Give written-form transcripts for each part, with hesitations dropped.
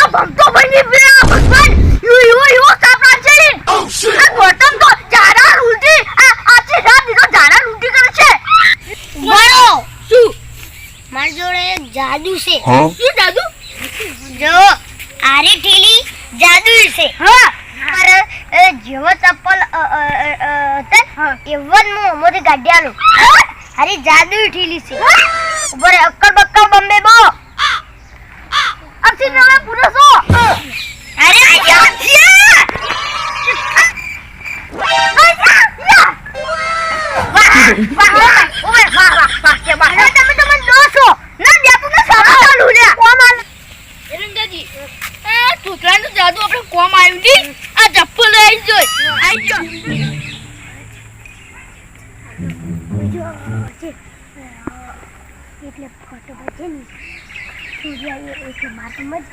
ભમતો બની ગયા ભગવાન યુ સાપરા છે આ ગોતમ તો જાડા ઉલટી આછી રાત દીનો જાડા ઉલટી કરે છે બરો શું માર જોડે એક જાદુ છે શું જાદુ જો આરી ઠેલી જાદુ છે હા પર જેવો ચપ્પલ એવન મોરી ગાડિયાલો અરે જાદુ ઠેલી છે બરે અક્કડ બક્કડ બંબે બો અક્ષી નવે પૂરો છો અરે યાર છે જાદુ આપણે કોમ આવ્યું ની આ ચપ્પલ લઈ જોઈ આઈ જો એટલે ફોટો બજે ની સૂર્ય એક માર મત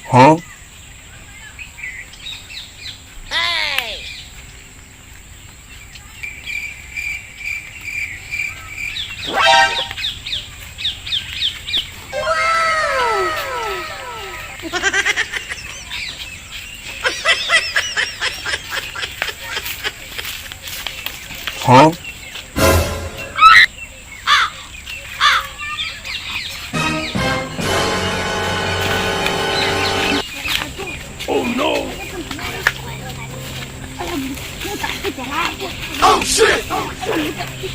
Huh? Huh? Oh no! Oh shit! Oh shit!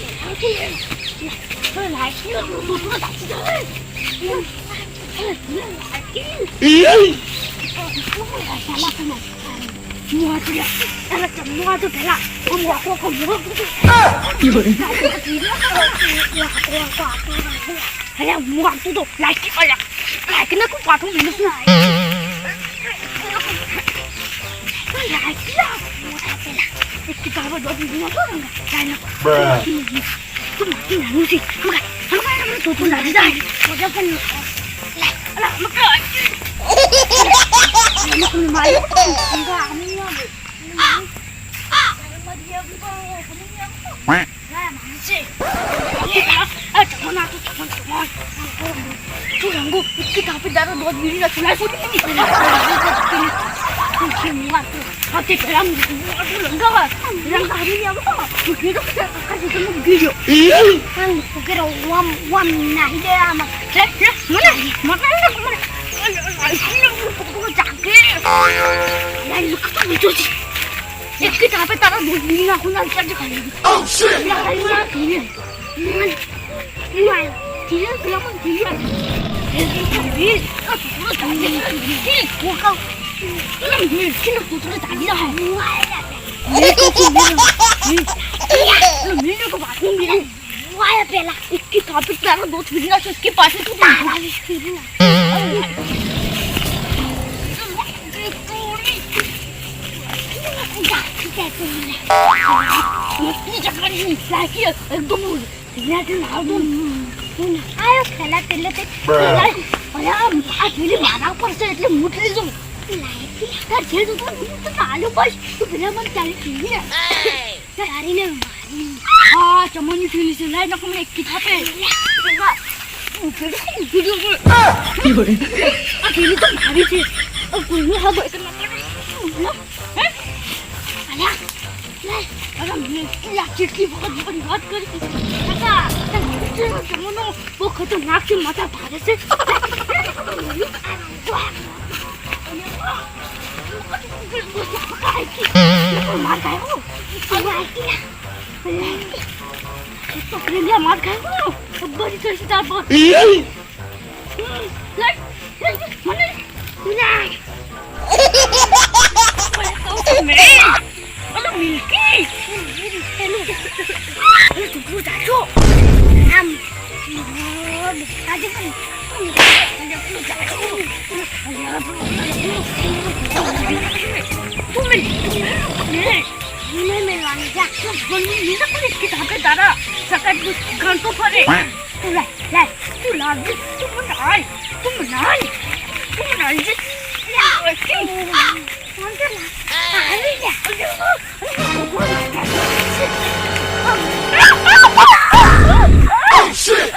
તું લાય તું લાવજે તું મને આય છે Oh shit!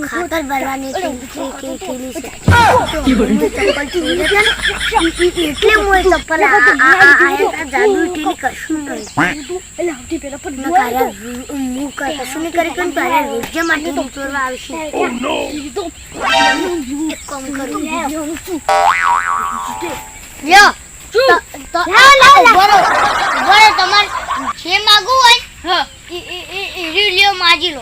खातर भरवाने એટલે હું ચપ્પલ જાદુ ટીલી કશું નહીં કશું નહીં કરી પણ તારે રોજ માટે ચોરવા આવશે એક કામ કરું લ્યો બરો તમારે જે માગવું હોય લ્યો માજી લો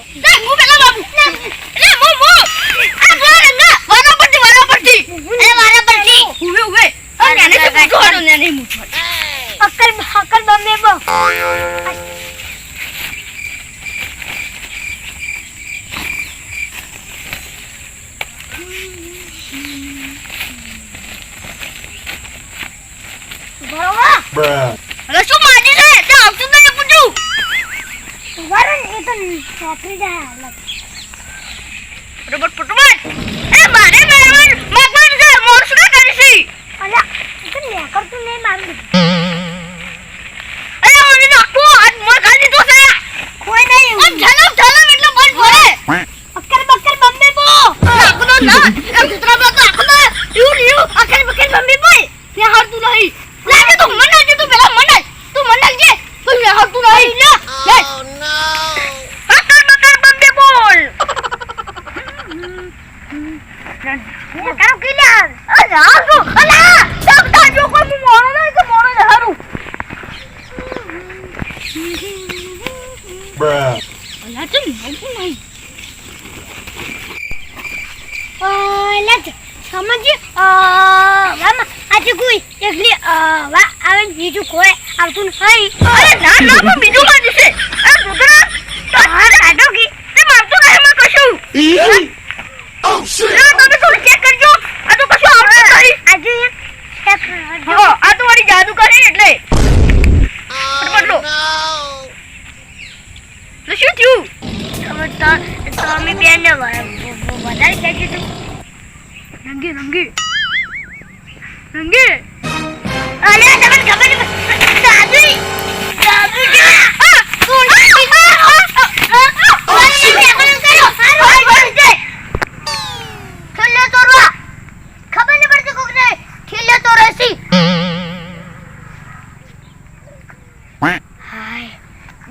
બીજું કોઈ આવતું નથી ના બીજું કાઢી છે Oh shit! તમે થોડું ચેક કરજો આ તો કશું આવતું નથી આજે ચેક કરજો આ તો મારી જાદુ કરે એટલે બટલો શું થયું તમે બેન વધારે ખેંચી તું રંગી અરે તમને ખબર નહીં જાદુ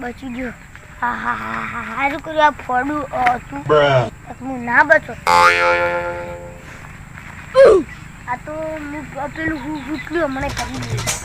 બચી ગયો હારું કર્યું આ ફોડું હતું હું ના બચો આ તો હું પેલું હું ઉઠલ્યું મને કરી દીધું